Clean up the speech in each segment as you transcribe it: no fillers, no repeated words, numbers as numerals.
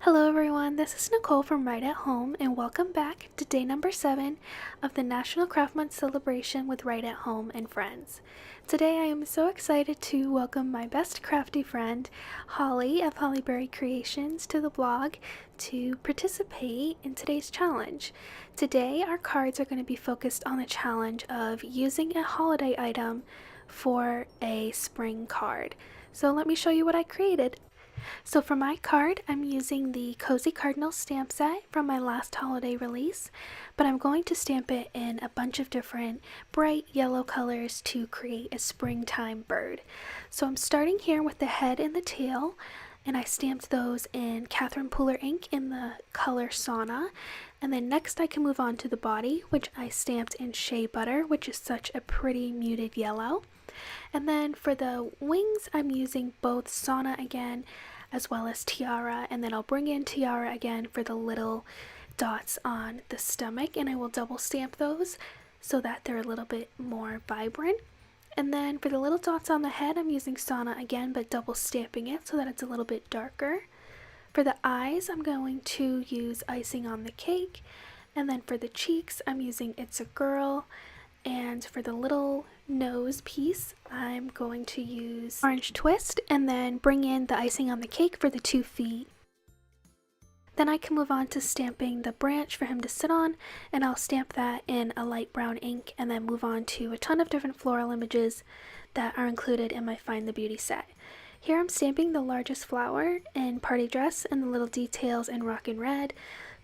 Hello everyone, this is Nicole from Right at Home and welcome back to day number 7 of the National Craft Month celebration with Right at Home and friends. Today I am so excited to welcome my best crafty friend, Holly of Hollybeary Creations, to the blog to participate in today's challenge. Today our cards are going to be focused on the challenge of using a holiday item for a spring card. So let me show you what I created. So for my card, I'm using the Cozy Cardinal stamp set from my last holiday release, but I'm going to stamp it in a bunch of different bright yellow colors to create a springtime bird. So I'm starting here with the head and the tail, and I stamped those in Catherine Pooler ink in the color Sauna. And then next I can move on to the body, which I stamped in Shea Butter, which is such a pretty muted yellow. And then for the wings, I'm using both Sauna again, as well as Tiara, and then I'll bring in Tiara again for the little dots on the stomach, and I will double stamp those so that they're a little bit more vibrant. And then for the little dots on the head, I'm using Sauna again, but double stamping it so that it's a little bit darker. For the eyes, I'm going to use Icing on the Cake, and then for the cheeks, I'm using It's a Girl. And for the little nose piece, I'm going to use Orange Twist and then bring in the icing on the cake for the 2 feet. Then I can move on to stamping the branch for him to sit on, and I'll stamp that in a light brown ink and then move on to a ton of different floral images that are included in my Find the Beauty set. Here I'm stamping the largest flower in Party Dress and the little details in Rockin' Red,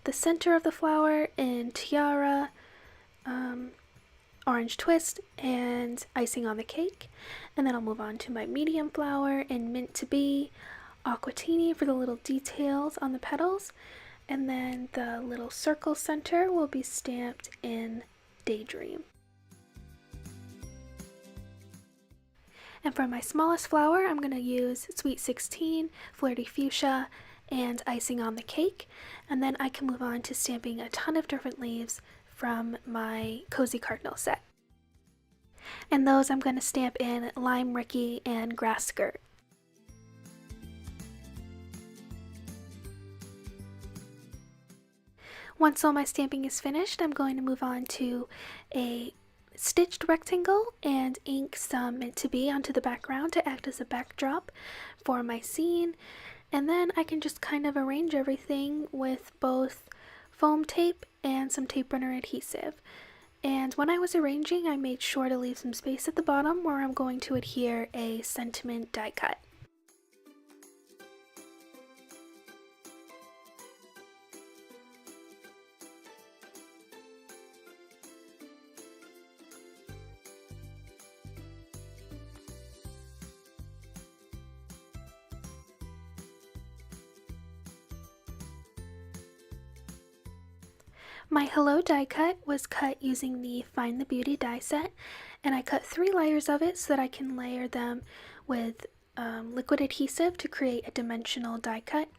the center of the flower in Tiara, Orange Twist, and Icing on the Cake. And then I'll move on to my medium flower in Mint to Be, Aquatini for the little details on the petals, and then the little circle center will be stamped in Daydream. And for my smallest flower, I'm going to use Sweet 16, Flirty Fuchsia, and Icing on the Cake. And then I can move on to stamping a ton of different leaves from my Cozy Cardinal set. And those I'm going to stamp in Lime Ricky and Grass Skirt. Once all my stamping is finished, I'm going to move on to a stitched rectangle and ink some Meant to Be onto the background to act as a backdrop for my scene. And then I can just kind of arrange everything with both foam tape and some tape runner adhesive. And when I was arranging, I made sure to leave some space at the bottom where I'm going to adhere a sentiment die cut. My Hello die cut was cut using the Find the Beauty die set, and I cut 3 layers of it so that I can layer them with liquid adhesive to create a dimensional die cut.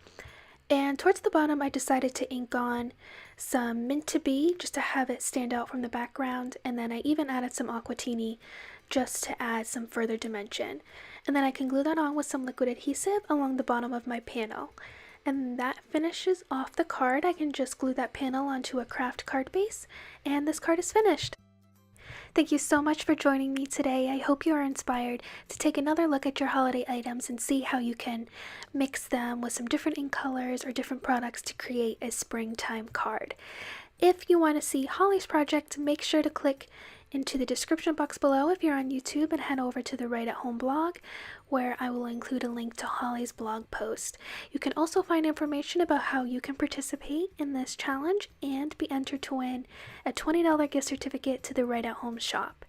And towards the bottom I decided to ink on some Mint to Be just to have it stand out from the background, and then I even added some Aquatini just to add some further dimension. And then I can glue that on with some liquid adhesive along the bottom of my panel. And that finishes off the card. I can just glue that panel onto a craft card base, and this card is finished. Thank you so much for joining me today. I hope you are inspired to take another look at your holiday items and see how you can mix them with some different ink colors or different products to create a springtime card. If you want to see Holly's project, make sure to click into the description box below if you're on YouTube and head over to the Right at Home blog, where I will include a link to Holly's blog post. You can also find information about how you can participate in this challenge and be entered to win a $20 gift certificate to the Right at Home shop.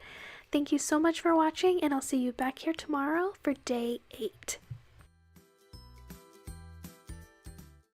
Thank you so much for watching, and I'll see you back here tomorrow for day 8.